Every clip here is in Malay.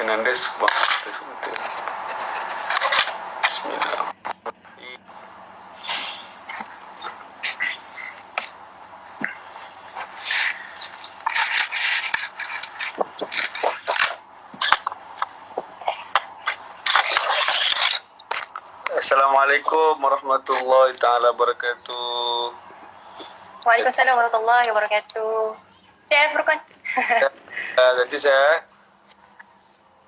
Kenanda sebuah kata sebutan. Bismillah. Assalamualaikum warahmatullahi taala wabarakatuh. Waalaikumsalam warahmatullahi wabarakatuh. Sihat Furqan? Jadi sihat?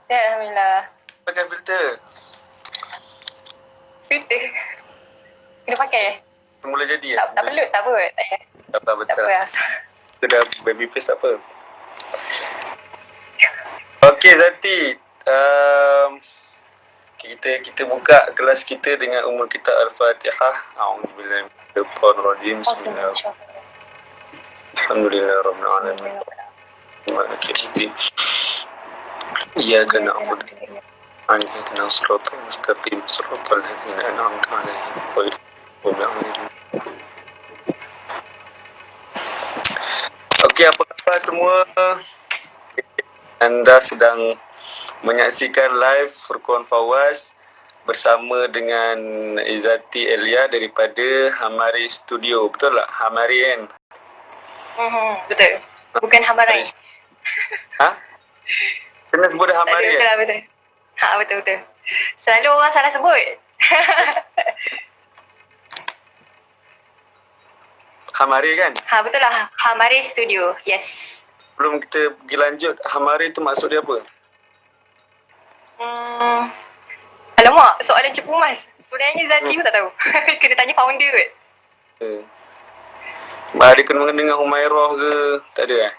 Sihat alhamdulillah. Pakai filter? Filter? Kena pakai? Mula jadi ya? Tak perlu, tak apa. Tak apa, betul. Tak apa. Kita dah baby face tak apa. Okey Zati, kita buka kelas kita dengan umul kita Al-Fatihah. A'udzubillahi minasyaitonir rajim. Bismillahirrahmanirrahim. Alhamdulillahirabbil alamin. Maliki yaumiddin. Iyyaka na'budu wa iyyaka nasta'in. Mustaqim shiratal ladzina an'amta 'alaihim ghairil maghdubi 'alaihim. Okey, apa khabar semua? Anda sedang menyaksikan live Furqan Fawaz bersama dengan Izzati Elia daripada Hamari Studio. Betul tak? Hamari kan? Betul. Bukan Hamarai. Ha? Kena sebut dah Hamari Betul lah, betul. Betul. Selalu orang salah sebut. Hamari kan? Betul lah. Hamari Studio. Yes. Sebelum kita pergi lanjut, Hamari tu maksud dia apa? Alamak, soalan cepu mas. Sebenarnya Zati pun tak tahu. Kena tanya founder kot. Ada kena dengan Humairah ke? Tak ada eh?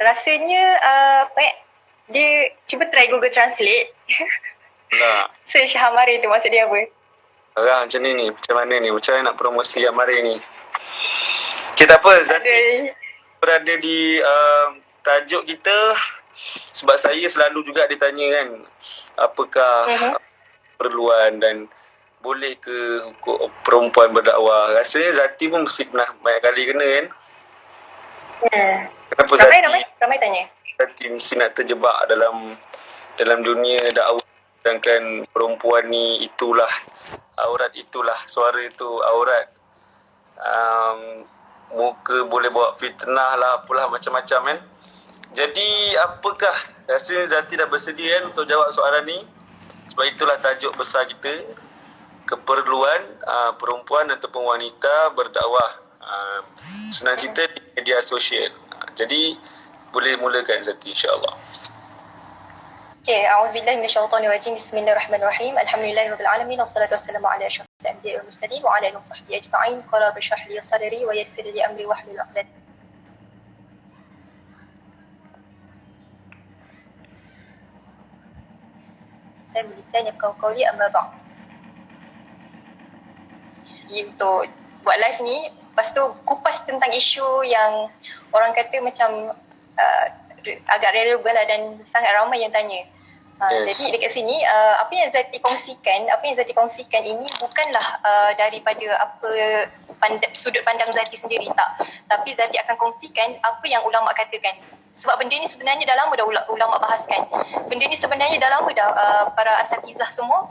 Rasanya dia cuba try Google Translate. Lah. Search Hamari tu maksud dia apa? Macam ni, macam mana ni? Macam mana nak promosi Hamari ni? Kita apa? Zati berada di tajuk kita sebab saya selalu juga ditanya kan, apakah perluan dan boleh ke perempuan berdakwah. Rasanya Zati pun mesti pernah banyak kali kena kan? Kenapa Ramai tanya. Zati mesti nak terjebak dalam dunia dakwah, sedangkan perempuan ni itulah aurat, itulah suara itu aurat. Muka boleh bawa fitnah lah, apalah macam-macam kan. Jadi apakah rasanya Zati dah bersedia kan untuk jawab soalan ni? Sebab itulah tajuk besar kita, keperluan perempuan ataupun wanita berdakwah. Senang cerita di media sosial. Jadi boleh mulakan Zati, insya-Allah. Okay, a'udzubillahi minasyaitonirrajim. Bismillahirrahmanirrahim. Alhamdulillahirabbil alamin wassalatu wassalamu ala asyrafil anbiya'i wal mursalin wa ala alihi washabbihi ajma'in. Qala rabbi shrah li sadri wa yassir li amri wahlul 'uqdatam min lisani yafqahu qawli, amma ba'd. Untuk buat live ni, lepas tu kupas tentang isu yang orang kata macam agak relevan dan sangat ramai yang tanya. Jadi dekat sini apa yang Zati kongsikan ini bukanlah daripada apa sudut pandang Zati sendiri, tak. Tapi Zati akan kongsikan apa yang ulama katakan. Sebab benda ni sebenarnya dah lama dah ulama bahaskan. Benda ni sebenarnya dah lama dah para asatizah semua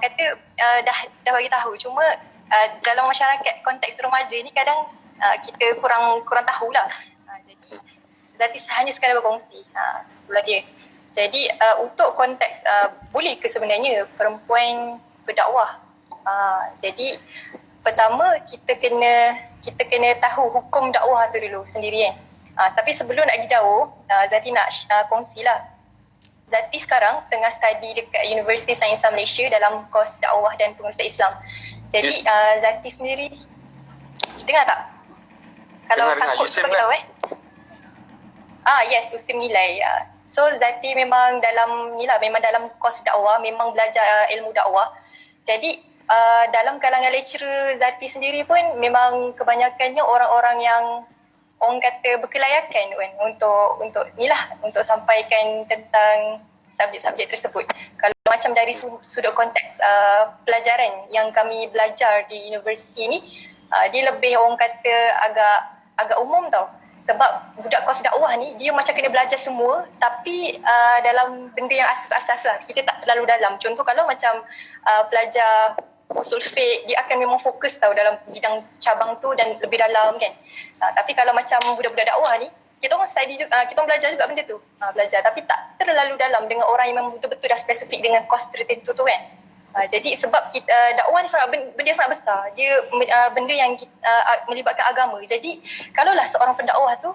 kata dah bagi tahu. Cuma dalam masyarakat konteks remaja ni kadang kita kurang tahulah. Jadi Zati hanya sekadar berkongsi. Itulah dia. Jadi untuk konteks boleh ke sebenarnya perempuan berdakwah? Jadi pertama kita kena tahu hukum dakwah tu dulu sendiri kan. Tapi sebelum nak pergi jauh, Zati nak kongsilah. Zati sekarang tengah study dekat Universiti Sains Malaysia dalam kos dakwah dan pengurusan Islam. Jadi Zati sendiri dengar tak? Kalau sangkut tu bagi tahu yes, USIM nilai. So Zati memang memang dalam kos dakwah, memang belajar ilmu dakwah. Jadi dalam kalangan lecturer Zati sendiri pun memang kebanyakannya orang-orang yang orang kata berkelayakan kan untuk sampaikan tentang subjek-subjek tersebut. Kalau macam dari sudut konteks pelajaran yang kami belajar di universiti ni, dia lebih orang kata agak umum tau. Sebab budak kos dakwah ni dia macam kena belajar semua, tapi dalam benda yang asas-asas lah, kita tak terlalu dalam. Contoh kalau macam pelajar usul fiqh, dia akan memang fokus tau dalam bidang cabang tu dan lebih dalam kan. Tapi kalau macam budak-budak dakwah ni, kita orang study juga, kita orang belajar juga benda tu, belajar, tapi tak terlalu dalam dengan orang yang memang betul-betul dah spesifik dengan kos tertentu tu kan. Jadi sebab kita, dakwah ni sangat benda sangat besar, dia benda yang melibatkan agama. Jadi kalaulah seorang pendakwah tu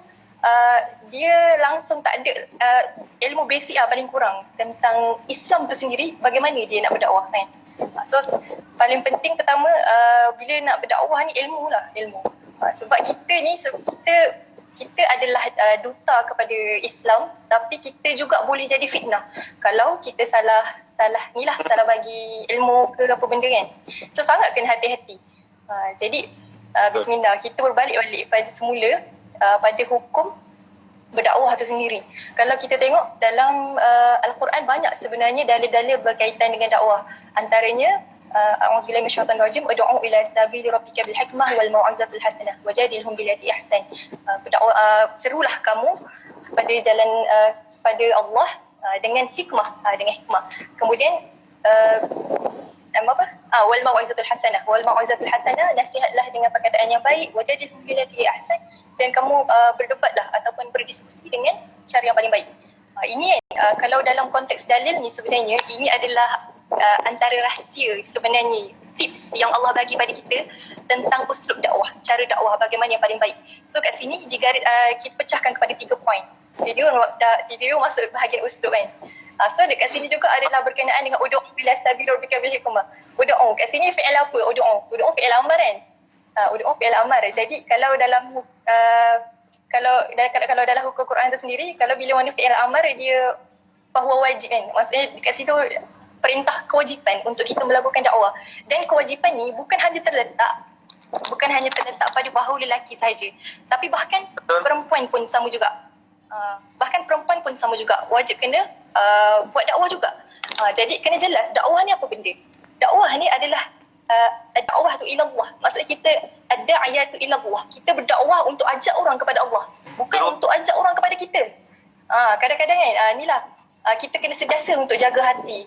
dia langsung tak ada ilmu basic paling kurang tentang Islam tu sendiri, bagaimana dia nak berdakwah kan. So paling penting pertama, bila nak berdakwah ni ilmu lah, ilmu. Sebab kita ni kita adalah duta kepada Islam, tapi kita juga boleh jadi fitnah kalau kita salah bagi ilmu ke apa benda kan. So sangat kena hati-hati. Jadi bismillah, kita berbalik pada semula pada hukum berdakwah tu sendiri. Kalau kita tengok dalam Al-Quran, banyak sebenarnya dalil-dalil berkaitan dengan dakwah. Antaranya a'udzubillahi minasyaitonir rajim, ud'u ila sabili rabbika bil hikmah wal mau'izatil hasanah wajadilhum billati ahsan. Berdakwah, serulah kamu kepada jalan pada Allah dengan hikmah, Kemudian wal mau'izatul hasanah, nasihatlah dengan perkataan yang baik, wajadilhum billati ahsan, dan kamu berdebatlah ataupun berdiskusi dengan cara yang paling baik. Ini kalau dalam konteks dalil ni, sebenarnya ini adalah antara rahsia sebenarnya, tips yang Allah bagi pada kita tentang uslub dakwah, cara dakwah bagaimana yang paling baik. So kat sini kita pecahkan kepada 3 poin. Video masuk bahagian uslub kan. So dekat sini juga adalah berkenaan dengan ud'u ila sabili rabbika bil hikmah. Ud'u kat sini fi'il apa? Ud'u fi'il amar kan. Ud'u fi'il amar. Jadi kalau dalam kalau dalam hukum Quran itu sendiri, kalau bila mana fi'il amar dia bahawa wajib kan. Maksudnya dekat situ perintah kewajipan untuk kita melakukan dakwah. Dan kewajipan ni bukan hanya terletak pada bahu lelaki saja, tapi bahkan perempuan pun sama juga. Wajib kena buat dakwah juga. Jadi kena jelas dakwah ni apa benda. Dakwah ni adalah dakwah tu ila Allah. Maksudnya kita ad-da'iyatu ila Allah. Kita berdakwah untuk ajak orang kepada Allah, bukan untuk ajak orang kepada kita. Kadang-kadang kan inilah kita kena sentiasa untuk jaga hati.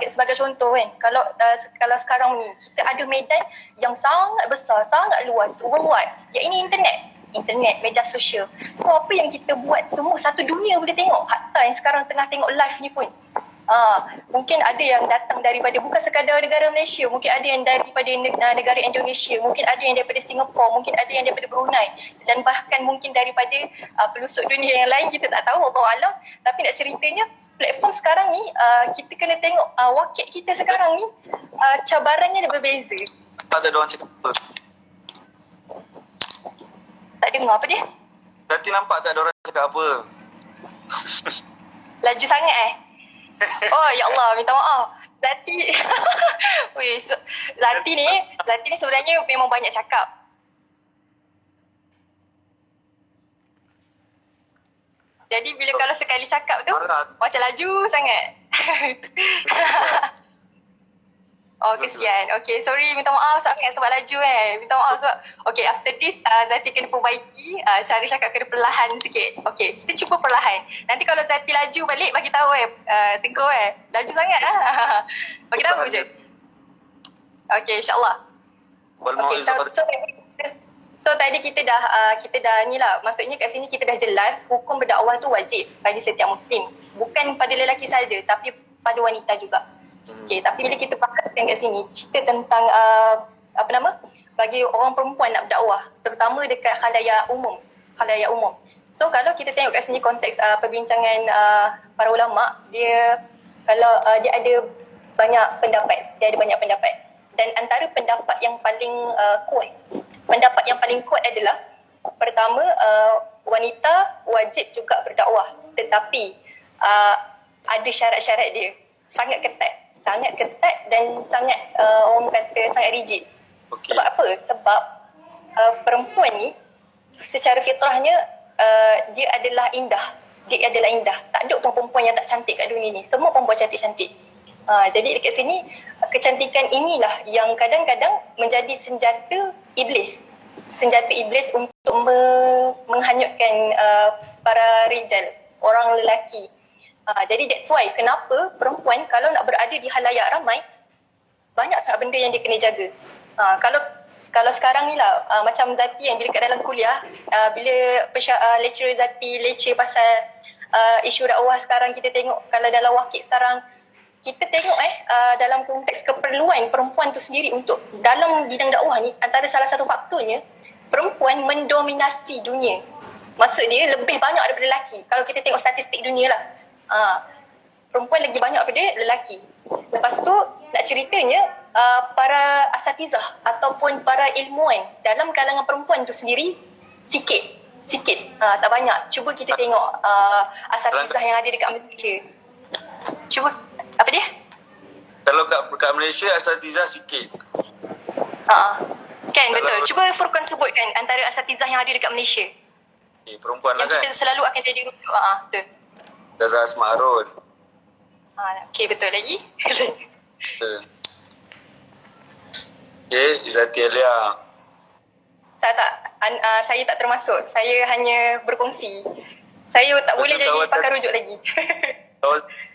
Sebagai contoh kan, kalau sekarang ni kita ada medan yang sangat besar, sangat luas, worldwide, iaitu internet, media sosial. So apa yang kita buat semua satu dunia boleh tengok. Hatta yang sekarang tengah tengok live ni pun mungkin ada yang datang daripada bukan sekadar negara Malaysia, mungkin ada yang daripada negara Indonesia, mungkin ada yang daripada Singapura, mungkin ada yang daripada Brunei, dan bahkan mungkin daripada pelosok dunia yang lain, kita tak tahu, Allah Alam. Tapi nak ceritanya, platform sekarang ni kita kena tengok wakil kita sekarang ni cabarannya berbeza. Ada orang cakap apa? Tak dengar apa dia? Berarti nampak tak ada orang cakap apa? Laju sangat Oh ya Allah, minta maaf. Zati Zati ni sebenarnya memang banyak cakap. Jadi bila kalau sekali cakap tu macam laju sangat. Oh kesian. Okay, sorry, minta maaf sangat sebab laju minta maaf sebab after this Zati kena perbaiki cara cakap kena perlahan sikit. Okay, kita cuba perlahan. Nanti kalau Zati laju balik bagi tahu tegur laju sangat bagi tahu je. Okay, insyaAllah. Okay, so tadi kita dah ni lah, maksudnya kat sini kita dah jelas hukum berdakwah tu wajib bagi setiap muslim, bukan pada lelaki saja tapi pada wanita juga. Okay, tapi bila kita bahaskan kat sini cerita tentang bagi orang perempuan nak berdakwah, terutama dekat khalayak umum. So kalau kita tengok kat sini konteks perbincangan para ulama, dia ada banyak pendapat, dan antara pendapat yang paling kuat adalah pertama, wanita wajib juga berdakwah, tetapi ada syarat-syarat dia sangat ketat dan sangat orang kata sangat rigid. Okay. Sebab apa? Sebab perempuan ni secara fitrahnya dia adalah indah. Tak ada perempuan yang tak cantik kat dunia ni. Semua perempuan cantik-cantik. Jadi dekat sini kecantikan inilah yang kadang-kadang menjadi senjata iblis. senjata iblis untuk menghanyutkan para rijal, orang lelaki. Jadi that's why kenapa perempuan kalau nak berada di halayak ramai, banyak sangat benda yang dia kena jaga. Kalau sekarang ni lah, macam Zati yang bila kat dalam kuliah, bila lecturer Zati lecture pasal isu dakwah sekarang, kita tengok kalau dalam wakil sekarang, kita tengok dalam konteks keperluan perempuan tu sendiri untuk dalam bidang dakwah ni, antara salah satu faktornya, perempuan mendominasi dunia. Maksud dia lebih banyak daripada lelaki. Kalau kita tengok statistik dunia lah. Perempuan lagi banyak daripada lelaki. Lepas tu nak ceritanya para asatizah ataupun para ilmuwan dalam kalangan perempuan tu sendiri sikit, tak banyak. Cuba kita tengok asatizah yang ada dekat Malaysia. Cuba apa dia? Kalau kat Malaysia asatizah sikit. Kan betul. Cuba Furqan sebutkan antara asatizah yang ada dekat Malaysia. Perempuan lah kan? Yang kita selalu akan jadi rujuk. Betul. Ustazah Asma Harun. Okay, betul lagi. Okay, Izzati Alia. Saya tak termasuk. Saya hanya berkongsi. Saya tak boleh jadi pakar rujuk lagi.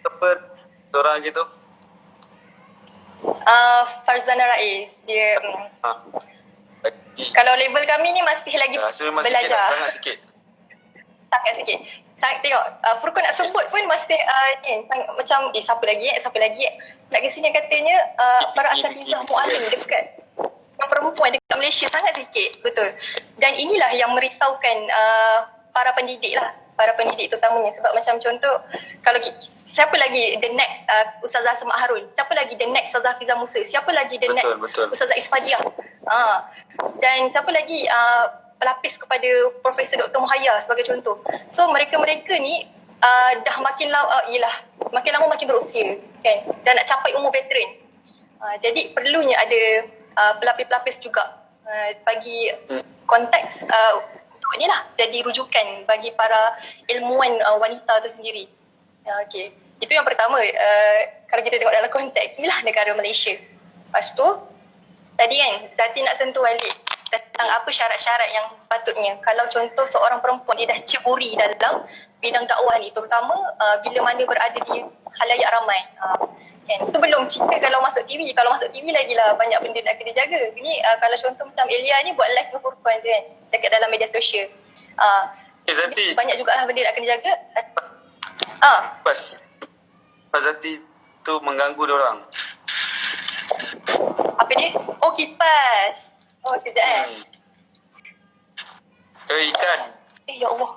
Apa orang gitu? Farzana Rais. Dia kalau level kami ni masih lagi belajar. Sangat sikit. Tengok, Furqan nak sebut pun masih macam siapa lagi nak ke sini katanya para asatizah mu'alim dekat yang perempuan dekat Malaysia sangat sikit, betul. Dan inilah yang merisaukan para pendidik terutamanya, sebab macam contoh kalau siapa lagi the next Ustazah Asma Harun, siapa lagi the next Ustazah Hafizah Musa, siapa lagi the next Ustazah Isfadiah, dan siapa lagi pelapis kepada Profesor Dr. Muhayya sebagai contoh. So mereka-mereka ni dah makin lama makin berusia kan, dan nak capai umur veteran. Jadi perlunya ada pelapis-pelapis juga bagi konteks untuk ni lah jadi rujukan bagi para ilmuwan wanita tu sendiri. Okay. Itu yang pertama, kalau kita tengok dalam konteks inilah negara Malaysia. Lepas tu tadi kan Zati nak sentuh balik tentang apa syarat-syarat yang sepatutnya kalau contoh seorang perempuan dia dah ceburi dalam bidang dakwah ni, terutama bila mana berada di halayak ramai. Kan? Itu belum cerita kalau masuk TV. Kalau masuk TV lagi lah banyak benda nak kena jaga. Ni kalau contoh macam Elia ni buat live dengan Furqan kan dekat dalam media sosial. Zati, banyak jugalah benda nak kena jaga. Pas Zati tu mengganggu diorang. Apa dia? Oh, kipas. Oh, sekejap Ikan. Ya Allah.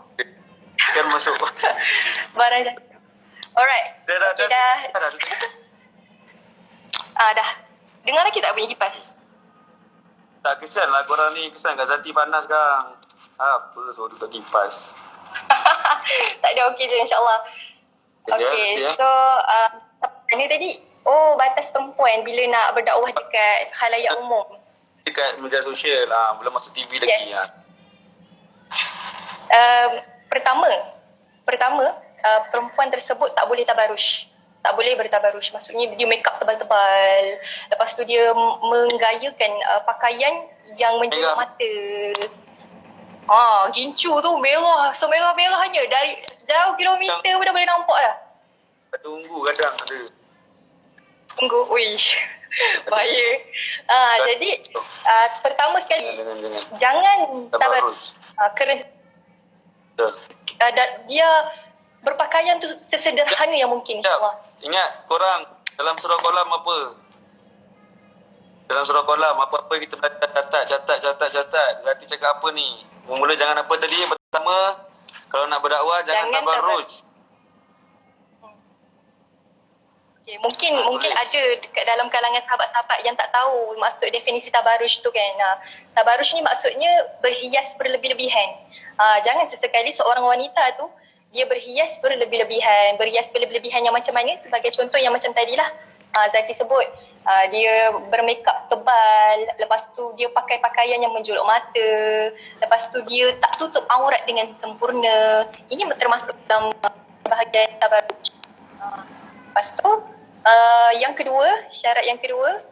Ikan masuk. Barang dah. Alright. Dah. Dah. Dengar lagi tak bunyi kipas? Tak kesan lah korang ni. Kesan kat Zati panas sekarang. Apa suruh tak kipas? Tak ada, okey je insyaAllah. Okay, so ini tadi, batas perempuan bila nak berdakwah dekat khalayak umum. Dekat media sosial lah, belum masuk TV lagi. Yes. Pertama, perempuan tersebut tak boleh tabarush. Tak boleh bertabarush. Maksudnya dia make up tebal-tebal. Lepas tu dia menggayakan pakaian yang menjolok mata. Gincu tu merah. So merah-merahnya dari jauh kilometer pun dah boleh nampak dah. Ada unggu kadang ada. Unggu, bahaya. Jadi pertama sekali jangan tabarruj. Kerana dia berpakaian tu sesederhana yang mungkin, insyaAllah. Ingat korang dalam surah Qalam apa? Dalam surah Qalam apa-apa kita catat. Zati cakap apa ni? Mula jangan apa tadi? Pertama, kalau nak berdakwah jangan tabarruj. Okay, mungkin ada dekat dalam kalangan sahabat-sahabat yang tak tahu maksud definisi tabaruj tu kan. Tabaruj ni maksudnya berhias berlebih-lebihan. Jangan sesekali seorang wanita tu dia berhias berlebih-lebihan. Berhias berlebih-lebihan yang macam mana? Sebagai contoh yang macam tadilah Zati sebut. Dia bermakeup tebal, lepas tu dia pakai pakaian yang menjolok mata, lepas tu dia tak tutup aurat dengan sempurna. Ini termasuk dalam bahagian tabaruj. Lepas tu syarat yang kedua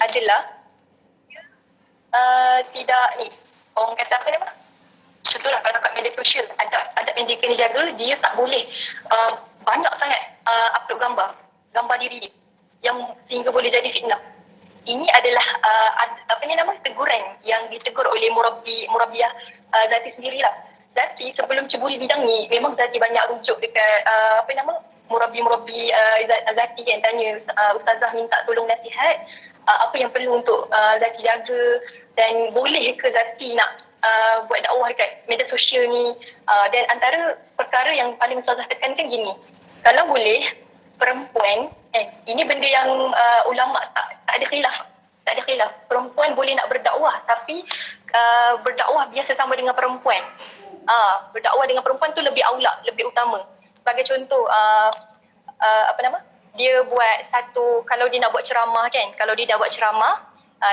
adalah tidak ni. orang kata apa nama? Contohlah kalau kat media sosial ada yang dia kena jaga, dia tak boleh banyak sangat upload gambar diri dia yang sehingga boleh jadi fitnah. Ini adalah teguran yang ditegur oleh murabbiyah Zati sendirilah. Zati sebelum ceburi bidang ni memang Zati banyak rujuk dekat murabbi Zati kan, tanya ustazah minta tolong nasihat apa yang perlu untuk Zati jaga, dan boleh ke Zati nak buat dakwah dekat media sosial ni. Dan antara perkara yang paling ustazah tekankan gini, kalau boleh perempuan, ini benda yang ulama tak ada khilaf, perempuan boleh nak berdakwah, tapi berdakwah biasa sama dengan perempuan. Berdakwah dengan perempuan tu lebih aula, lebih utama. Sebagai contoh, dia buat satu, kalau dia nak buat ceramah kan, kalau dia dah buat ceramah,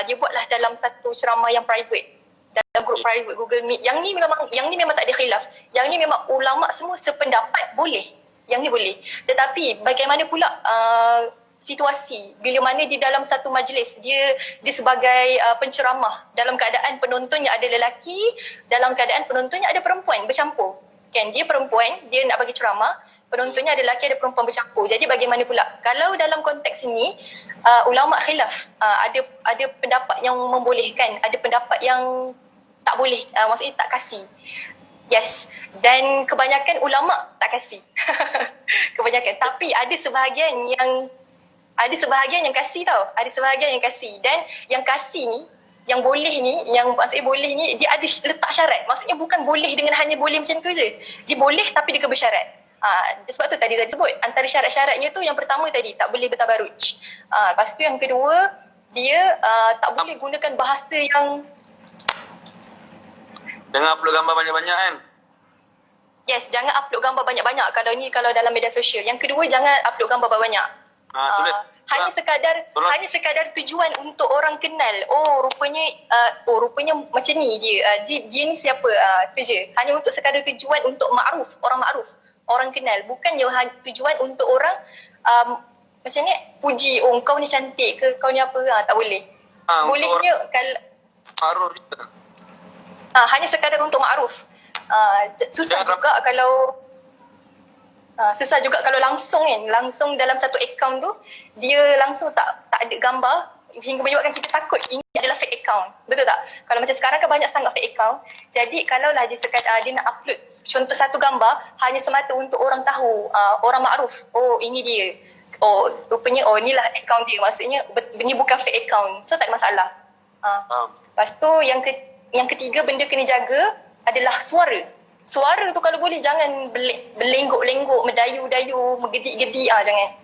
dia buatlah dalam satu ceramah yang private, dalam grup private Google Meet. Yang ni memang tak ada khilaf. Yang ni memang ulama semua sependapat boleh. Yang ni boleh. Tetapi bagaimana pula situasi bila mana di dalam satu majlis dia sebagai penceramah, dalam keadaan penontonnya ada lelaki, dalam keadaan penontonnya ada perempuan, bercampur. Kan, dia perempuan, dia nak bagi ceramah, penontonnya ada lelaki, ada perempuan, bercampur. Jadi bagaimana pula kalau dalam konteks ini ulama khilaf, ada pendapat yang membolehkan, ada pendapat yang tak boleh, maksudnya tak kasih. Yes, dan kebanyakan ulama tak kasih. Kebanyakan, tapi ada sebahagian yang kasih tau. Ada sebahagian yang kasih, dan yang kasih ni, yang boleh ni, yang maksudnya boleh ni, dia ada letak syarat. Maksudnya bukan boleh dengan hanya boleh macam tu je. Dia boleh tapi dia bersyarat. Sebab tu tadi saya sebut, antara syarat-syaratnya tu yang pertama tadi, tak boleh bertabaruj. Lepas tu yang kedua, dia tak boleh gunakan bahasa yang... Jangan upload gambar banyak-banyak kan? Yes, jangan upload gambar banyak-banyak kalau dalam media sosial. Yang kedua, jangan upload gambar banyak-banyak. Hanya sekadar tujuan untuk orang kenal. Rupanya macam ni dia ni siapa, tu je. Hanya untuk sekadar tujuan untuk orang ma'ruf, orang kenal. Bukan tujuan untuk orang macam ni, puji, kau ni cantik ke, kau ni apa, tak boleh. Bolehnya kalau ma'ruf hanya sekadar untuk ma'ruf. Susah juga kalau langsung dalam satu akaun tu dia langsung tak ada gambar, hingga menyebabkan kita takut ini adalah fake account. Betul tak? Kalau macam sekarang kan banyak sangat fake account. Jadi kalaulah dia sekadar dia nak upload contoh satu gambar hanya semata untuk orang tahu, orang makruf, ini dia, rupanya inilah account dia, maksudnya ini bukan fake account, so tak ada masalah. Lepas tu yang ketiga benda kena jaga adalah suara. Suara tu kalau boleh jangan berlenggok-lenggok, mendayu-dayu, mengedik-gedik, jangan.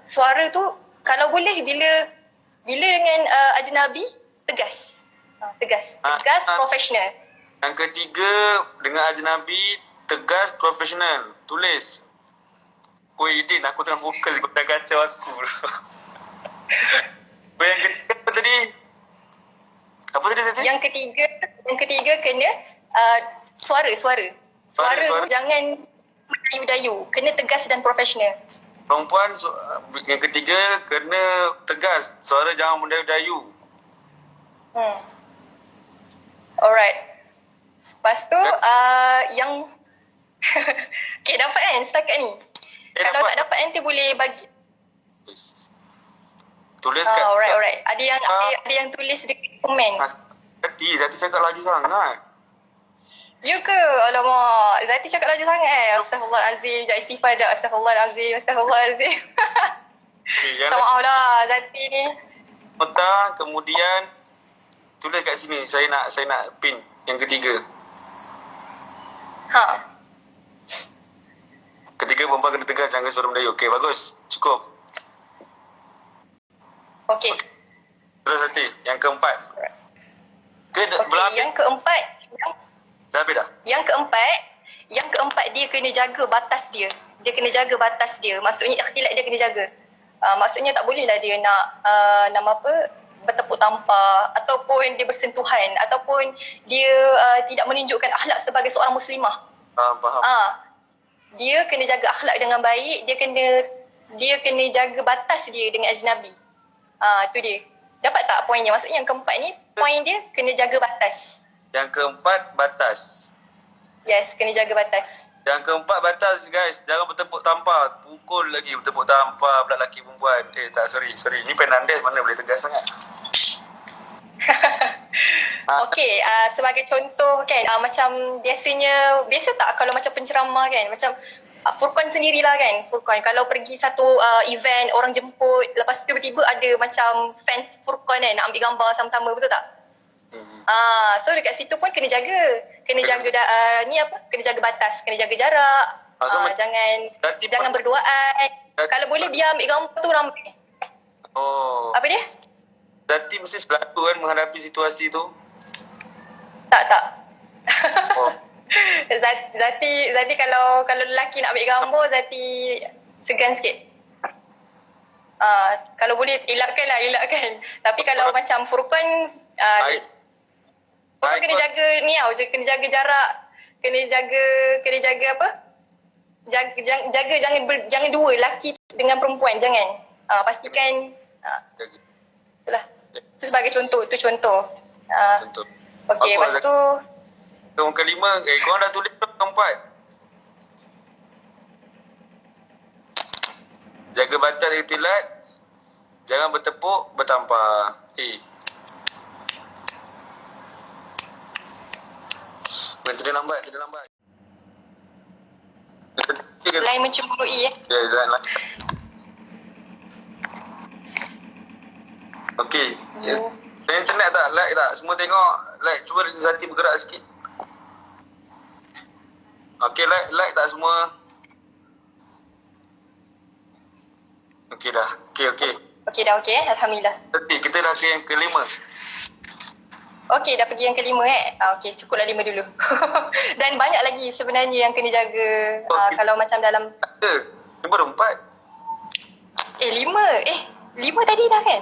Suara tu kalau boleh bila dengan ajnabi, tegas. Tegas, profesional. Yang ketiga, dengan ajnabi, tegas, profesional. Tulis. Idin, aku tengah fokus pada kacau aku. Yang ketiga apa tadi? Apa tadi Siti? Yang ketiga kena suara tu jangan mendayu-dayu, kena tegas dan profesional. Perempuan yang ketiga kena tegas, suara jangan mendayu-dayu. Alright. Lepas tu yang okay, dapat kan setakat ni? Kalau tak dapat nanti boleh bagi. Tulis kat. Alright. Ada yang tulis dekat komen. Zati cakap laju sangat. Ya ke? Alamak, Zati cakap laju sangat. Astaghfirullahalazim. Sekejap istighfar sekejap. Astaghfirullahalazim. Minta maaf lah Zati ni. Nota, kemudian tulis kat sini. Saya nak pin yang ketiga. Ketiga, perempuan kena tegas, jangan suara mendayu. Okey, bagus. Cukup. Okey. Terus Zati, yang keempat. Yang keempat. Dah habis dah? Yang keempat dia kena jaga batas dia. Dia kena jaga batas dia. Maksudnya ikhtilat dia kena jaga. Maksudnya tak bolehlah dia nak bertepuk tampar, ataupun dia bersentuhan, ataupun dia tidak menunjukkan akhlak sebagai seorang muslimah. Faham. Dia kena jaga akhlak dengan baik, dia kena jaga batas dia dengan ajnabi. Tu dia. Dapat tak poinnya? Maksudnya yang keempat ni, poin dia kena jaga batas. Yang keempat, batas. Yes, kena jaga batas. Yang keempat, batas guys. Jangan bertepuk tampar. Pukul lagi bertepuk tampar pula lelaki perempuan. Tak, sorry. Ni Fernandez mana boleh tegas sangat. Okey, sebagai contoh kan, macam biasa tak kalau macam penceramah kan, macam Furqan sendirilah kan, Furqan kalau pergi satu event, orang jemput, lepas tu tiba-tiba ada macam fans Furqan kan, nak ambil gambar sama-sama, betul tak? So dekat situ pun kena jaga kena jaga batas, kena jaga jarak, jangan berduaan. Kalau boleh biar ambil gambar tu ramai. Apa dia? Zati mesti selalu kan menghadapi situasi tu? Tak. Oh. Zati kalau lelaki nak ambil gambar, Zati segan sikit. Kalau boleh elakkan. Tapi kalau macam Furqan, Furqan kena jaga ni tau, kena jaga jarak, kena jaga apa? Jaga jangan dua, lelaki dengan perempuan, jangan. Pastikan itulah. Itu sebagai contoh, Contoh. Okey, lepas tu yang kelima, korang dah tulis keempat. Jaga batas ikhtilat, jangan bertepuk, bertampar. Tidak lambat. lain mencemburui Ya, janganlah. Okey. Yes. Internet tak? Like tak? Semua tengok. Like. Cuba Zati bergerak sikit. Okey, like tak semua? Okey dah. Okey. Okey dah okey Alhamdulillah. Zati, kita dah ke yang kelima. Okey, dah pergi yang kelima okey, cukuplah 5 dulu. Dan banyak lagi sebenarnya yang kena jaga kalau macam dalam... Ini baru 4. 5 tadi dah kan?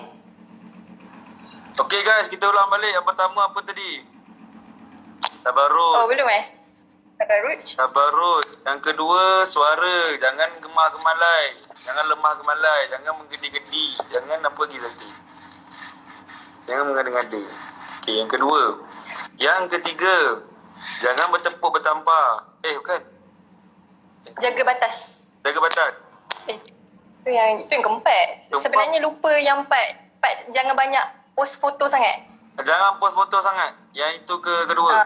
Okey guys, kita ulang balik. Yang pertama apa tadi? Tabarruj. Oh, belum Tabarruj. Yang kedua, suara. Jangan gemar gemalai. Jangan lemah gemalai. Jangan menggedi-gedi. Jangan apa lagi Zati? Jangan mengada-ngada. Okey, yang kedua. Yang ketiga, jangan bertepuk bertampar. Bukan. Jaga batas. Itu yang keempat. Sebenarnya lupa yang empat, jangan banyak post foto sangat. Jangan post foto sangat. Yang itu kedua.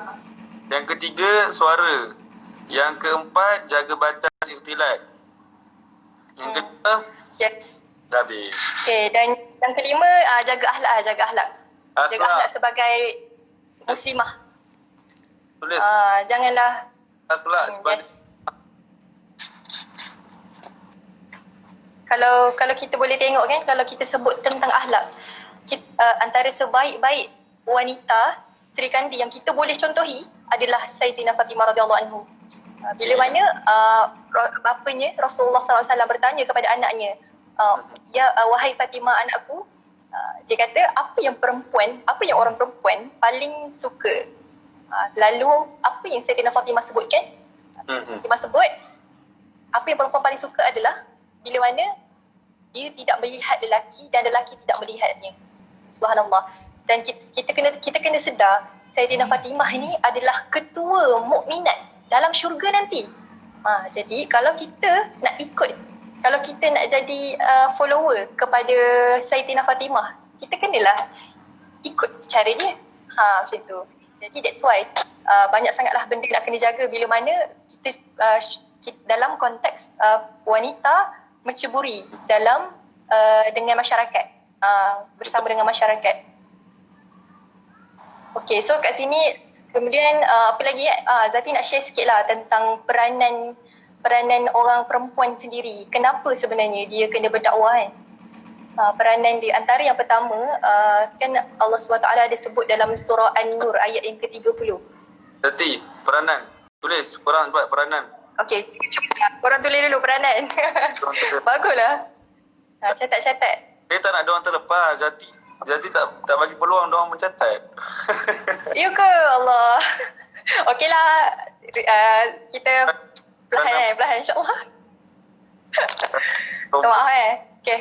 Yang ketiga, suara. Yang keempat, jaga batas ikhtilat. Yang kedua, yes. Dah habis. Okay, dan yang kelima, jaga akhlak. Jaga akhlak sebagai muslimah. Tulis. Janganlah. Akhlak sebagai... Yes. Kalau kita boleh tengok kan, kalau kita sebut tentang akhlak, antara sebaik-baik wanita Sri Kandi yang kita boleh contohi adalah Sayyidina Fatimah radhiyallahu anhu. Bila mana bapanya Rasulullah SAW bertanya kepada anaknya, wahai Fatimah anakku, dia kata apa yang orang perempuan paling suka. Lalu apa yang Sayyidina Fatimah sebutkan? Fatimah sebut apa yang perempuan paling suka adalah bila mana dia tidak melihat lelaki dan lelaki tidak melihatnya. Subhanallah. Dan kita kena sedar Sayyidina Fatimah ini adalah ketua mukminat dalam syurga nanti. Jadi kalau kita nak jadi follower kepada Sayyidina Fatimah, kita kenalah ikut cara dia. Macam tu. Jadi that's why banyak sangatlah benda nak kena jaga bila mana kita dalam konteks wanita menceburi dengan masyarakat, bersama dengan masyarakat. Okay, so kat sini kemudian apa lagi Zati nak share sikit lah tentang peranan orang perempuan sendiri. Kenapa sebenarnya dia kena berdakwah kan? Peranan dia antara yang pertama, kan Allah SWT ada sebut dalam surah An-Nur ayat yang ke-30. Zati, peranan. Tulis, korang buat peranan. Okay, korang tulis dulu peranan. Baguslah. Catat. Dia tak nak diorang terlepas. Zati tak bagi peluang diorang mencatat. Ya ke Allah? Okeylah, kita perlahan insyaAllah. Minta maaf Okay.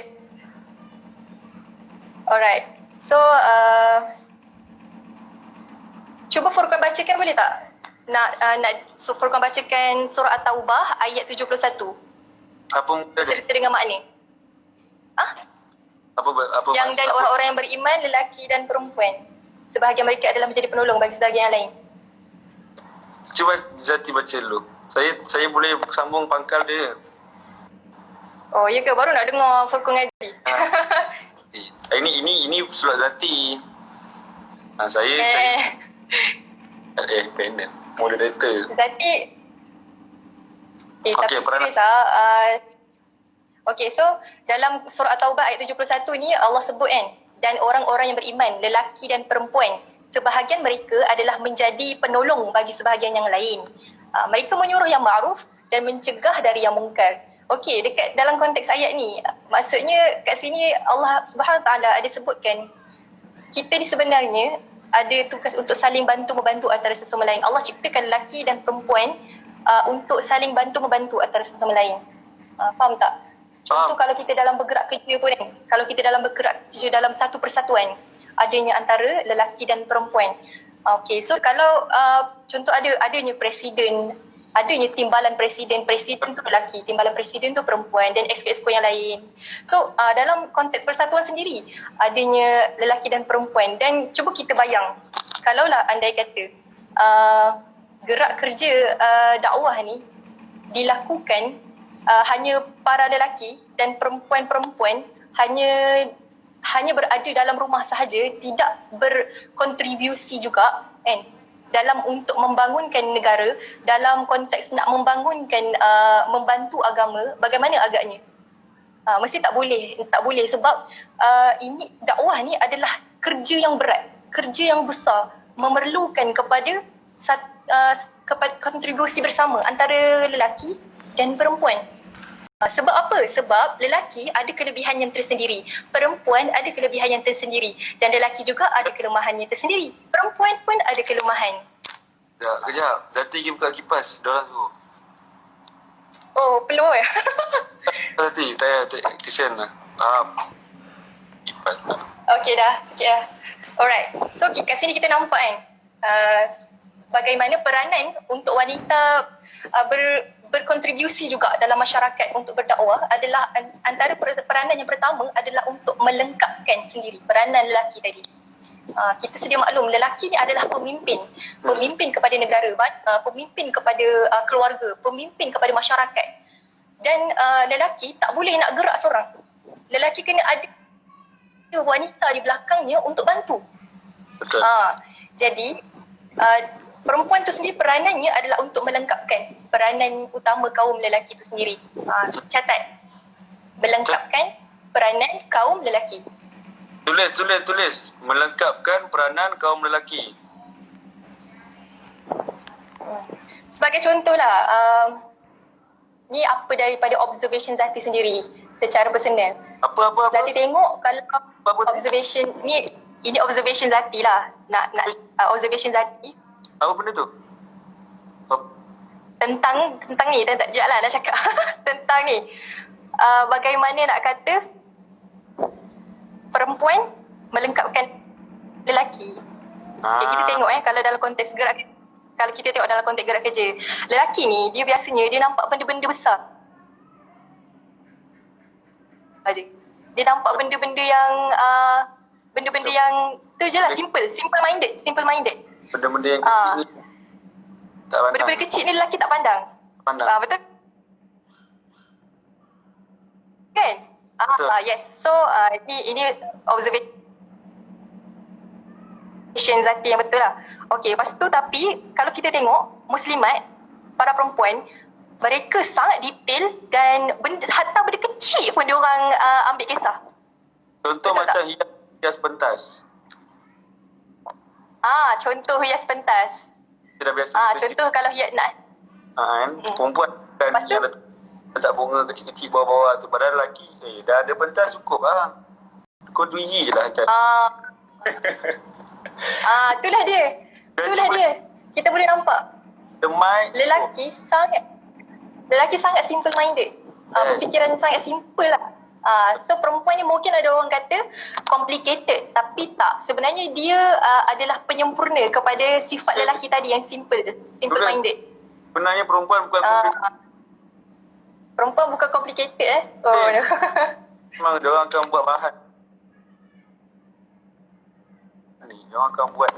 Alright. So, Cuba Furqan bacakan boleh tak? Furqan bacakan surah At-Taubah ayat 71. Apa muka dia? Serta dengan makna. Apa Yang dan orang-orang yang beriman, lelaki dan perempuan. Sebahagian mereka adalah menjadi penolong bagi sebahagian yang lain. Cuba Zati baca dulu. Saya boleh sambung pangkal dia. Oh, ya ke? Baru nak dengar Furqan ngaji. Ini surat Zati. Saya panel moderator. Zati. Okey, Tapi serius Okay, so dalam surah At-Taubah ayat 71 ni Allah sebut kan, dan orang-orang yang beriman, lelaki dan perempuan, sebahagian mereka adalah menjadi penolong bagi sebahagian yang lain. Mereka menyuruh yang ma'ruf dan mencegah dari yang mungkar. Okey, dekat dalam konteks ayat ni, maksudnya kat sini Allah Subhanahu Wa Taala ada sebutkan kita ni sebenarnya ada tugas untuk saling bantu-membantu antara sesama lain. Allah ciptakan lelaki dan perempuan untuk saling bantu-membantu antara sesama lain. Faham tak? Contoh kalau kita dalam bergerak kerja pun kan, kalau kita dalam bergerak kerja dalam satu persatuan, adanya antara lelaki dan perempuan. Okay, so kalau contoh adanya presiden, adanya timbalan presiden tu lelaki, timbalan presiden tu perempuan dan exco yang lain. So dalam konteks persatuan sendiri, adanya lelaki dan perempuan. Dan cuba kita bayang, kalaulah andai kata gerak kerja dakwah ni dilakukan hanya para lelaki dan perempuan-perempuan hanya berada dalam rumah sahaja, tidak berkontribusi juga kan dalam untuk membangunkan negara, dalam konteks nak membangunkan membantu agama, bagaimana agaknya? Mesti tak boleh sebab ini dakwah ni adalah kerja yang berat, kerja yang besar, memerlukan kepada kontribusi bersama antara lelaki dan perempuan. Sebab apa? Sebab lelaki ada kelebihan yang tersendiri, perempuan ada kelebihan yang tersendiri, dan lelaki juga ada kelemahannya tersendiri. Perempuan pun ada kelemahan. Kejap, Zati pergi buka kipas, diorang suruh. Oh, perlu ya? Zati, tak kesian lah. Kipas. Okey dah, sikit dah. Alright, so kat sini kita nampak kan bagaimana peranan untuk wanita berkontribusi juga dalam masyarakat untuk berdakwah adalah antara peranan yang pertama adalah untuk melengkapkan sendiri peranan lelaki tadi. Kita sedia maklum lelaki ni adalah pemimpin kepada negara, pemimpin kepada keluarga, pemimpin kepada masyarakat. Dan lelaki tak boleh nak gerak seorang. Lelaki kena ada wanita di belakangnya untuk bantu. Betul. Jadi perempuan tu sendiri peranannya adalah untuk melengkapkan peranan utama kaum lelaki tu sendiri. Catat. Melengkapkan peranan kaum lelaki. Tulis. Melengkapkan peranan kaum lelaki. Sebagai contohlah, ni apa daripada observation Zati sendiri secara personal. Apa? Zati tengok kalau Apa? observation ni, ini observation Zati lah. Nak observation Zati. Apa benda tu? Tentang ni, sekejap lah nak cakap. Tentang ni. Bagaimana nak kata perempuan melengkapkan lelaki. Okay, kita tengok kalau dalam konteks kalau kita tengok dalam konteks gerak kerja, lelaki ni dia biasanya dia nampak benda-benda besar. Dia nampak benda-benda yang tu je lah, simple minded. Benda-benda yang kecil ni tak pandang. Benda-benda kecil ni lelaki tak pandang. Betul? Kan? Betul. Yes. So ini observation Zati yang betul lah. Okay, lepas tu tapi kalau kita tengok muslimat, para perempuan, mereka sangat detail dan hatta benda kecil pun diorang ambil kisah. Contoh betul macam hias pentas. Contoh hias pentas. Kita dah biasa. Contoh kalau hias nak. Perempuan kan yang letak bunga kecil-kecil bawah-bawah tu. Padahal lelaki, dah ada pentas cukup lah. Kau duyi je lah kan. Itulah dia. Kita boleh nampak. Lelaki sangat simple minded. Berfikiran sangat simple lah. So perempuan ni mungkin ada orang kata complicated, tapi tak. Sebenarnya dia adalah penyempurna kepada sifat lelaki tadi yang simple minded. Sebenarnya perempuan bukan complicated. Perempuan bukan complicated Oh no. Memang dia orang akan buat bahan. Dia orang akan buat.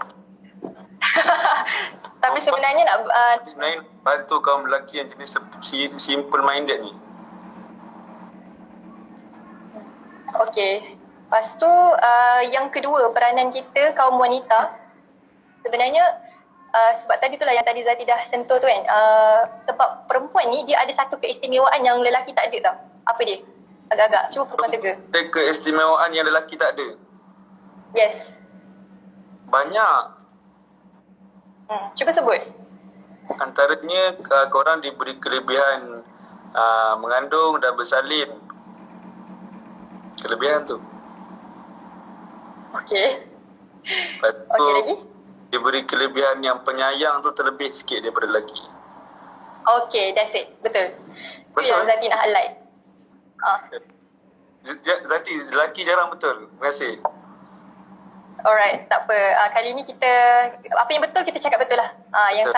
Tapi sebenarnya sebenarnya bantu kaum lelaki yang jenis simple minded ni. Okey. Lepas tu yang kedua, peranan kita kaum wanita. Sebenarnya sebab tadi itulah yang tadi Zati dah sentuh tu kan. Sebab perempuan ni dia ada satu keistimewaan yang lelaki tak ada tau. Apa dia? Agak-agak. Cuba Furqan tega. Keistimewaan yang lelaki tak ada? Yes. Banyak. Cuba sebut. Antaranya korang diberi kelebihan mengandung dan bersalin. Kelebihan tu. Okey. Lepas tu Okey lagi? diberi kelebihan yang penyayang tu terlebih sikit daripada lelaki. Okey, that's it. Betul. Itu Betul. yang Zati nak highlight. Zati, lelaki jarang betul. Terima kasih. Alright, tak apa. Kali ni kita, apa yang betul kita cakap betul lah. Yang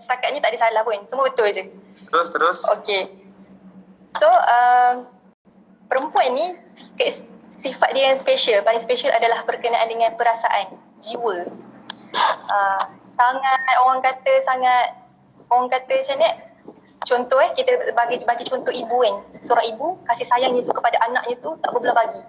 setakat ni tak ada salah pun. Semua betul je. Terus. Okey. So, perempuan ni sifat dia yang special, paling special adalah berkenaan dengan perasaan, jiwa. Sangat orang kata macam ni. Contoh kita bagi contoh ibu kan. Seorang ibu kasih sayangnya tu kepada anaknya tu tak berbelah bagi.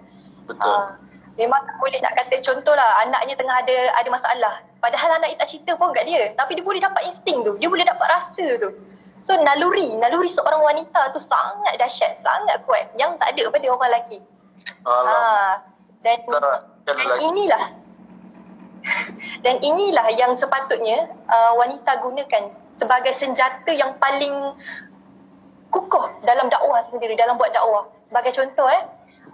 Betul. Memang tak boleh nak kata contohlah anaknya tengah ada masalah. Padahal anak tak cerita pun kat dia, tapi dia boleh dapat insting tu, dia boleh dapat rasa tu. So naluri seorang wanita tu sangat dahsyat, sangat kuat yang tak ada pada orang lelaki. Dan inilah yang sepatutnya wanita gunakan sebagai senjata yang paling kukuh dalam dakwah sendiri, dalam buat dakwah. Sebagai contoh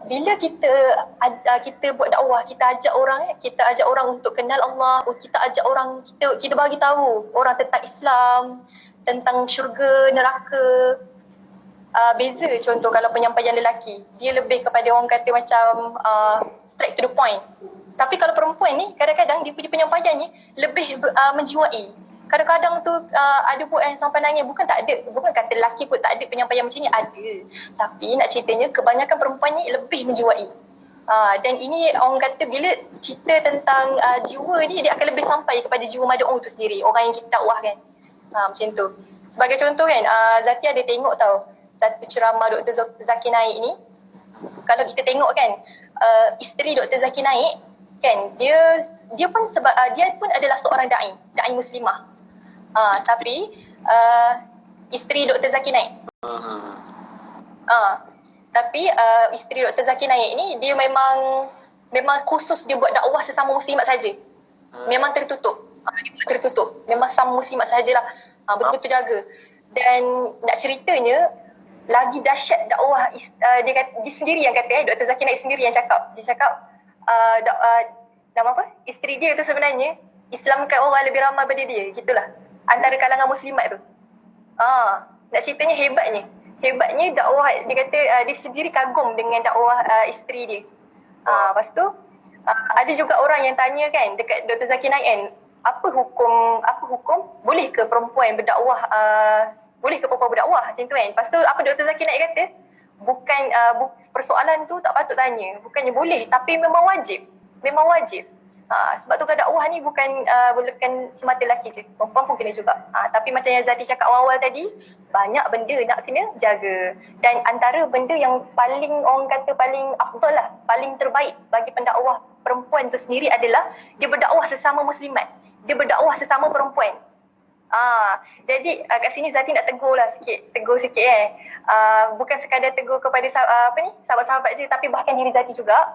bila kita buat dakwah, kita ajak orang untuk kenal Allah, kita ajak orang, kita bagi tahu orang tentang Islam, tentang syurga, neraka. Beza contoh kalau penyampaian lelaki, dia lebih kepada orang kata macam straight to the point. Tapi kalau perempuan ni kadang-kadang dia punya penyampaian ni lebih menjiwai. Kadang-kadang tu ada pun yang sampai nangis, bukan kata lelaki pun tak ada penyampaian macam ni, ada. Tapi nak ceritanya kebanyakan perempuan ni lebih menjiwai. Dan ini orang kata bila cerita tentang jiwa ni, dia akan lebih sampai kepada jiwa mad'u tu sendiri, orang yang kita dakwah kan. Macam tu. Sebagai contoh kan, Zati ada tengok tau satu ceramah Dr. Zakir Naik ni. Kalau kita tengok kan, isteri Dr. Zakir Naik kan, dia pun sebab dia pun adalah seorang da'i muslimah. Tapi isteri Dr. Zakir Naik. Tapi isteri Dr. Zakir Naik ni dia memang khusus dia buat dakwah sesama muslimat saja. Memang tertutup. Dia buat tertutup. Memang sama muslimat sajalah. Betul-betul jaga. Dan nak ceritanya lagi dahsyat dakwah, dia sendiri yang kata, Dr. Zakir Naik sendiri yang cakap. Dia cakap nama apa? Isteri dia tu sebenarnya Islamkan orang lebih ramai daripada dia, gitulah. Antara kalangan muslimat tu. Nak ceritanya hebatnya dakwah, dia kata dia sendiri kagum dengan dakwah isteri dia. Lepas tu ada juga orang yang tanya kan dekat Dr. Zakir Naik kan, apa hukum boleh ke perempuan berdakwah, macam tu kan. Lepas tu apa Dr. Zakir Naik kata, bukan persoalan tu tak patut tanya, bukannya boleh, tapi memang wajib. Sebab tu dakwah ni bukan semata lelaki je, perempuan pun kena juga. Tapi macam yang Zati cakap awal tadi, banyak benda nak kena jaga. Dan antara benda yang paling orang kata paling afdal lah, paling terbaik bagi pendakwah perempuan tu sendiri adalah dia berdakwah sesama muslimat, dia berdakwah sesama perempuan. Jadi kat sini Zati nak tegur sikit bukan sekadar tegur kepada sahabat-sahabat je, tapi bahkan diri Zati juga.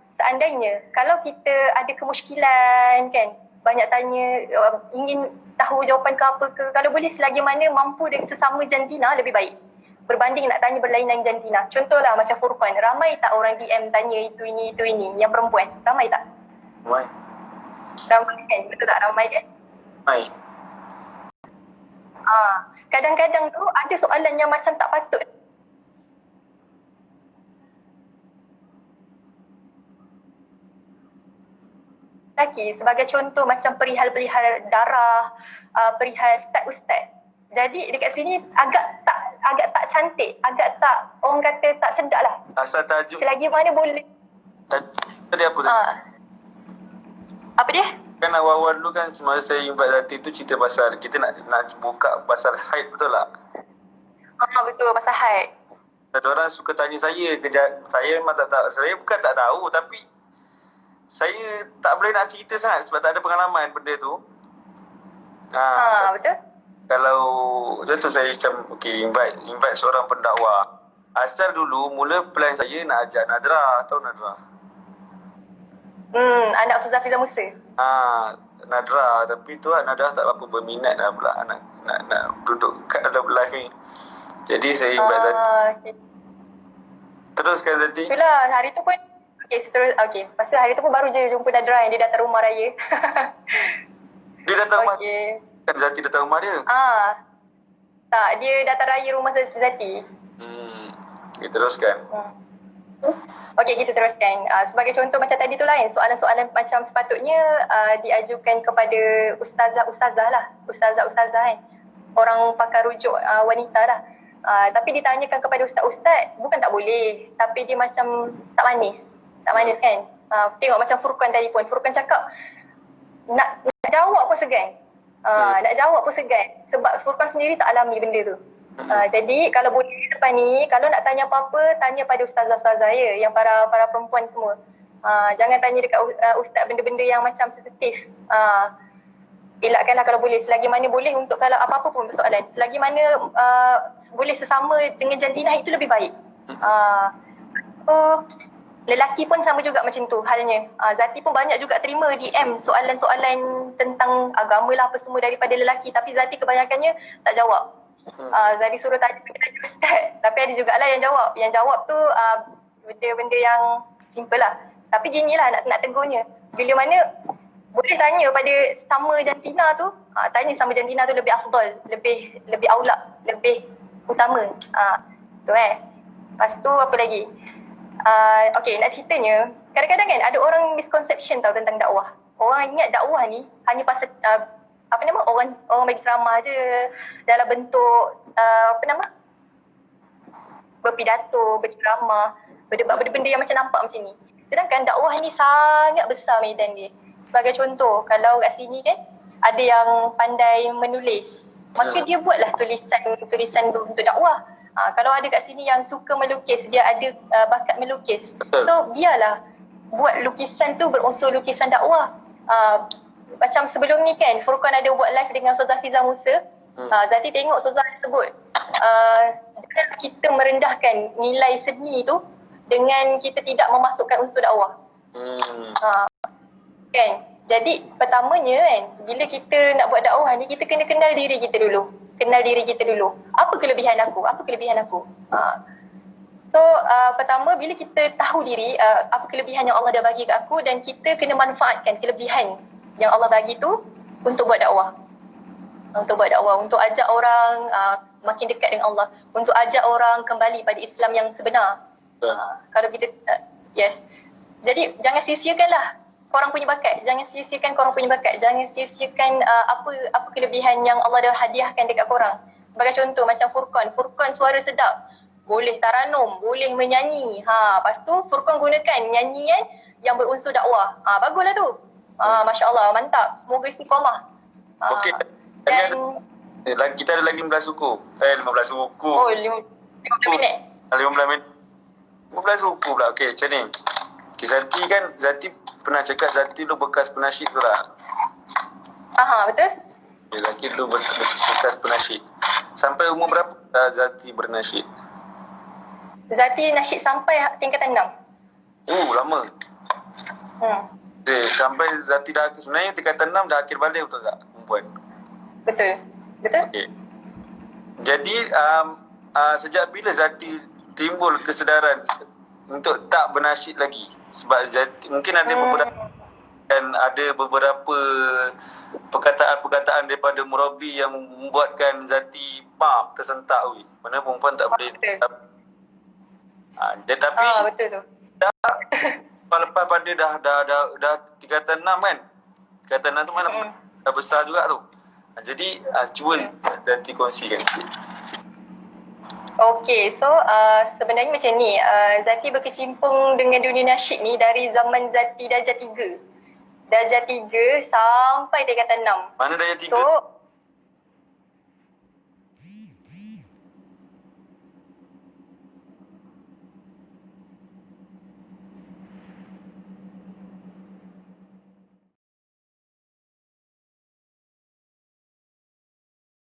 Seandainya kalau kita ada kemusykilan kan, banyak tanya, ingin tahu jawapan ke apa ke, kalau boleh selagi mana mampu dengan sesama jantina lebih baik berbanding nak tanya berlainan jantina. Contohlah macam Furqan, ramai tak orang DM tanya itu ini yang perempuan? Ramai tak? Ramai kan? Betul tak? Ramai kan? Ramai. Kadang-kadang tu ada soalan yang macam tak patut. lelaki. Sebagai contoh macam perihal-perihal darah, perihal ustaz-ustaz. Jadi dekat sini agak tak cantik, agak tak, orang kata tak sedap lah. Asal tajuk Selagi mana boleh. tadi apa Zati? Apa dia? Kan awal-awal dulu kan semasa saya invite Zati tu cerita pasal kita nak buka pasal haid, betul tak? Betul, pasal haid. Ada orang suka tanya saya, saya memang tak tahu. Saya bukan tak tahu, tapi saya tak boleh nak cerita sangat sebab tak ada pengalaman benda tu. Betul. Kalau macam tu saya macam invite seorang pendakwah. Asal dulu mula plan saya nak ajak Nadra, tahu Nadra? Anak Ustazah Fiza Musa. Nadra, tapi tu Nadra tak apa berminat lah pula nak duduk kat dalam live ni. Jadi saya invite Zati. Okay. Teruskan Zati. Itulah hari tu pun lepas tu hari tu pun baru je jumpa Nadra yang dia datang rumah raya. Dia datang rumah. Kan Zati datang rumah dia? Tak, dia datang raya rumah Zati. Okay, teruskan. Okey, kita teruskan. Sebagai contoh macam tadi tu lain, soalan-soalan macam sepatutnya diajukan kepada ustazah lah. Ustazah kan. Orang pakar rujuk wanita lah. Tapi ditanyakan kepada ustaz-ustaz, bukan tak boleh. Tapi dia macam tak manis. Tak manis kan. Tengok macam Furqan tadi pun. Furqan cakap, nak jawab pun segan. Nak jawab pun segan. Sebab Furqan sendiri tak alami benda tu. Jadi kalau boleh depan ni, kalau nak tanya apa-apa, tanya pada ustazah-ustazah ya, yang para perempuan semua. Jangan tanya dekat ustaz benda-benda yang macam sensitif. Elakkanlah kalau boleh, selagi mana boleh untuk kalau apa-apa pun persoalan. Selagi mana boleh sesama dengan jantinah itu lebih baik. Lelaki pun sama juga macam tu halnya. Zati pun banyak juga terima DM soalan-soalan tentang agama lah apa semua daripada lelaki. Tapi Zati kebanyakannya tak jawab. Zati suruh tanya ustaz. Tapi ada jugalah yang jawab. Yang jawab tu benda-benda yang simple lah. Tapi ginilah nak tegurnya. Bila mana boleh tanya pada sama jantina tu, tanya sama jantina tu lebih afdal, lebih aulak, lebih utama. Tu Lepas tu apa lagi? Okay, nak ceritanya, kadang-kadang kan ada orang misconception tau tentang dakwah. Orang ingat dakwah ni hanya pasal orang bagi ceramah je dalam bentuk berpidato, berceramah, berdebat, benda-benda yang macam nampak macam ni. Sedangkan dakwah ni sangat besar medan dia. Sebagai contoh, kalau kat sini kan ada yang pandai menulis, maka dia buatlah tulisan untuk dakwah. Kalau ada kat sini yang suka melukis, dia ada bakat melukis. So biarlah buat lukisan tu berunsur lukisan dakwah. Macam sebelum ni kan, Furqan ada buat live dengan Ustazah Fiza Musa. Zati tengok Ustazah sebut, jangan kita merendahkan nilai seni tu dengan kita tidak memasukkan unsur dakwah. Kan? Jadi pertamanya kan, bila kita nak buat dakwah ni, kita kena kenal diri kita dulu. Apa kelebihan aku? Pertama bila kita tahu diri, apa kelebihan yang Allah dah bagi kat aku, dan kita kena manfaatkan kelebihan yang Allah bagi tu untuk buat dakwah. Untuk ajak orang makin dekat dengan Allah, untuk ajak orang kembali pada Islam yang sebenar. Kalau kita yes. Jadi jangan sia-siakanlah korang punya bakat. Jangan sia-siakan apa kelebihan yang Allah dah hadiahkan dekat korang. Sebagai contoh macam Furqan suara sedap, boleh taranum, boleh menyanyi. Lepas tu Furqan gunakan nyanyian yang berunsur dakwah. Baguslah tu. Masya-Allah, mantap. Semoga istiqamah. Okey. Dan kita ada lagi 15 suku. 15 suku. Oh, 15 minit. 15 minit. 15 suku pula. Okey, macam ni. Okay, Zati pernah cakap Zati dulu bekas penasyid tu lah. Betul. Okay, Zati dulu bekas penasyid. Sampai umur berapa Zati bernasyid? Zati nasyid sampai tingkatan 6. Lama. Okay, sampai Zati dah sebenarnya tingkatan 6 dah akhir balik, betul tak perempuan? Betul. Okay. Jadi sejak bila Zati timbul kesedaran untuk tak bernasyid lagi? Sebab Zati, mungkin ada beberapa perkataan daripada murabi yang membuatkan Zati tersentak. Mana perempuan tak boleh. Tapi betul tu. lepas pada dah tingkatan 6 kan. Tingkatan 6 tu mana dah besar juga tu. Jadi cuba nanti kongsikan sikit. Okay, so sebenarnya macam ni, Zati berkecimpung dengan dunia nasyid ni dari zaman Zati darjah 3. Darjah 3 sampai tingkatan 6. Mana darjah 3? So,